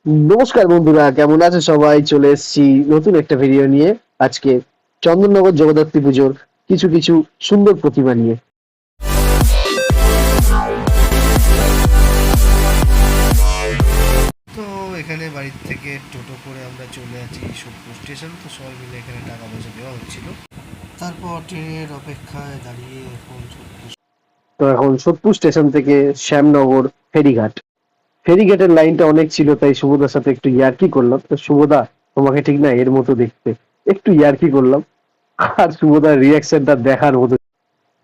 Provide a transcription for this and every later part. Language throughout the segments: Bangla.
নমস্কার বন্ধুরা, কেমন আছে সবাই? চলে এসেছি নতুন একটা ভিডিও নিয়ে। আজকে চন্দননগর জগদ্ধাত্রী পুজোর কিছু কিছু সুন্দর প্রতিমা নিয়ে। তো এখানে বাড়ির থেকে টোটো করে আমরা চলে আছি সোদপুর স্টেশন। তো সবাই মিলে এখানে টাকা পয়সা দেওয়া হচ্ছিল। তারপর ট্রেনের অপেক্ষায় দাঁড়িয়ে এখন সোদপুর স্টেশন থেকে শ্যামনগর ফেরিঘাট। ফেরিঘাটের লাইনটা অনেক ছিল, তাই শুভদার সাথে একটু ইয়ার্কি করলাম। তো শুভদা, তোমাকে ঠিক না এর মতো দেখতে, একটু ইয়ার্কি করলাম। আর শুভদার রিয়াকশনটা দেখার মতো।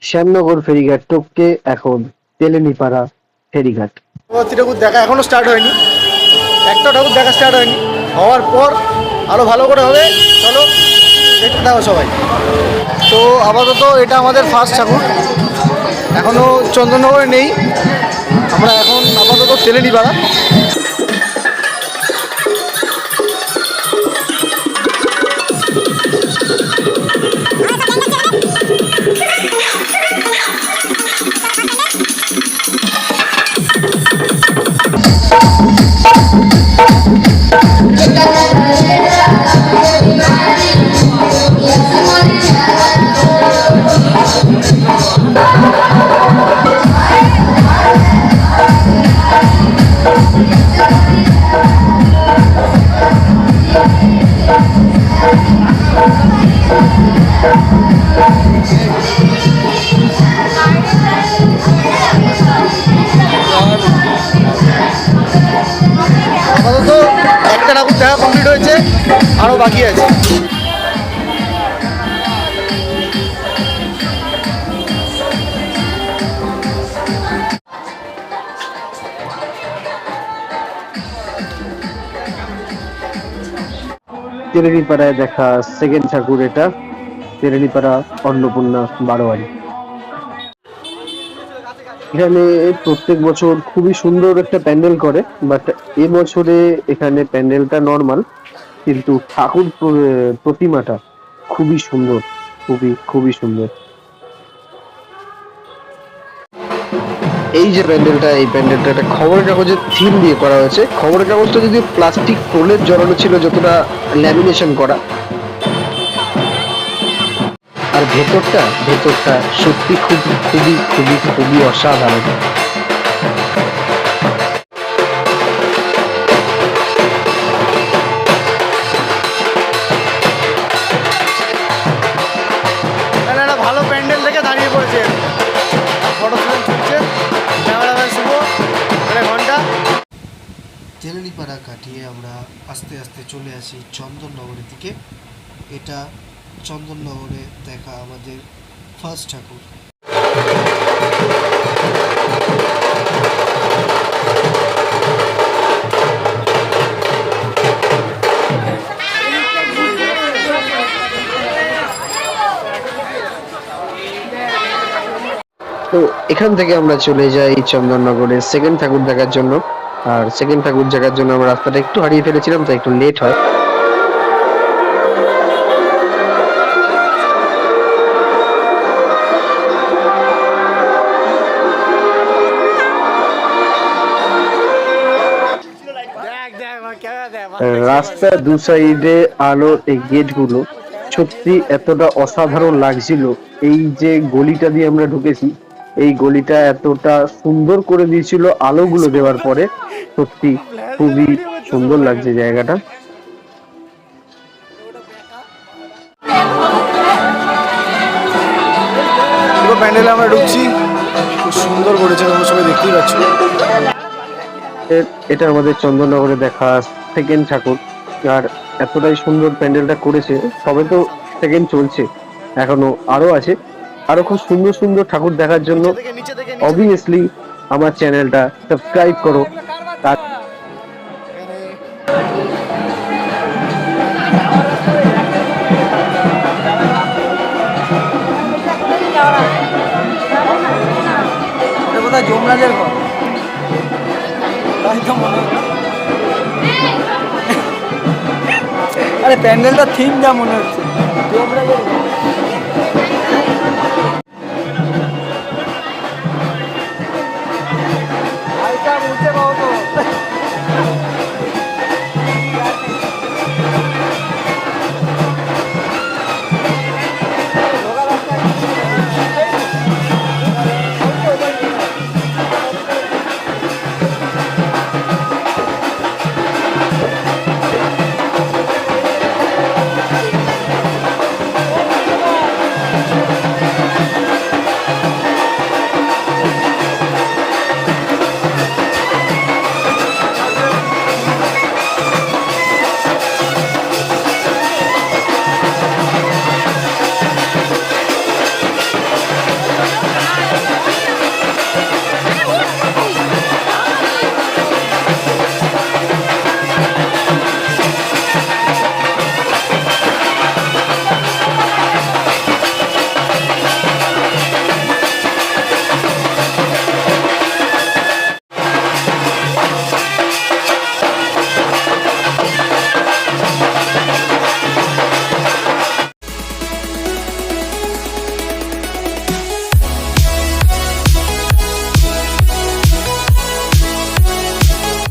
শ্যামনগর ফেরিঘাট টপকে এখন তেলেনীপাড়া ফেরিঘাট। ঠাকুর দেখা এখনো স্টার্ট হয়নি, একটা ঠাকুর দেখা স্টার্ট হয়নি, হওয়ার পর আরো ভালো করে হবে। চলো দেখতে দাও সবাই। তো আপাতত এটা আমাদের ফার্স্ট ঠাকুর, এখনো চন্দননগরে নেই। আমরা এখন আপাতত তেলেনীপাড়া। আপাতত একটা ঠাকুর দেখা কমপ্লিট হয়েছে, আরও বাকি আছে। তেলেনীপাড়ায় দেখা সেকেন্ড ঠাকুর এটা, তেলেনীপাড়া অন্নপূর্ণা বারোয়ারি। এখানে প্রত্যেক বছর খুবই সুন্দর একটা প্যান্ডেল করে, বাট এবছরে এখানে প্যান্ডেলটা নর্মাল, কিন্তু ঠাকুর প্রতিমাটা খুবই সুন্দর, খুবই খুবই সুন্দর। এই যে প্যান্ডেলটা, এই প্যান্ডেলটা একটা খবরের কাগজের থিম দিয়ে করা হয়েছে। খবরের কাগজটা যদি প্লাস্টিক প্রলেপ জড়ানো ছিল, যতটা ল্যামিনেশন করা। আর ভেতরটা ভেতরটা সত্যি খুবই খুবই খুবই খুবই অসাধারণ। একটা ভালো প্যান্ডেল থেকে দাঁড়িয়ে পড়েছে, ফটো তুলছে ক্যামেরাম্যান শুভ, ঘন্টা। তেলেনীপাড়া কাটিয়ে আমরা আস্তে আস্তে চলে আসি চন্দননগরের দিকে। এটা চন্দননগরে দেখা আমাদের ফার্স্ট ঠাকুর। তো এখান থেকে আমরা চলে যাই চন্দননগরের সেকেন্ড ঠাকুর দেখার জন্য। আর সেকেন্ড ঠাকুর দেখার জন্য আমরা রাস্তাটা একটু হারিয়ে ফেলেছিলাম, তাই একটু লেট হয়। রাস্তার দু সাইডে আলোর এই গেটগুলো সত্যি এতটা অসাধারণ লাগছিল। এই যে গলিটা দিয়ে আমরা ঢুকেছি, এই গলিটা এতটা সুন্দর করে দিয়েছিল আলোগুলো দেওয়ার পরে। সত্যি খুবই সুন্দর লাগছে জায়গাটা। পুরো প্যান্ডেলে আমরা ঢুকছি, খুব সুন্দর করেছে, তোমরা সবাই দেখতেই পাচ্ছ। এটা আমাদের চন্দননগরে দেখা সেকেন্ড ঠাকুর। আর এতটাই সুন্দর প্যান্ডেলটা করেছে, সবে তো সেকেন্ড চলছে, এখনো আরো আছে। আরো খুব সুন্দর সুন্দর ঠাকুর দেখার জন্য অবভিয়াসলি আমার চ্যানেলটা সাবস্ক্রাইব করো। তার যমরাজের ঘর, তাই তো মনে হচ্ছে। আরে প্যান্ডেলটা থিম যা মনে হচ্ছে যমরাজের ঘর। मुझसे बहुत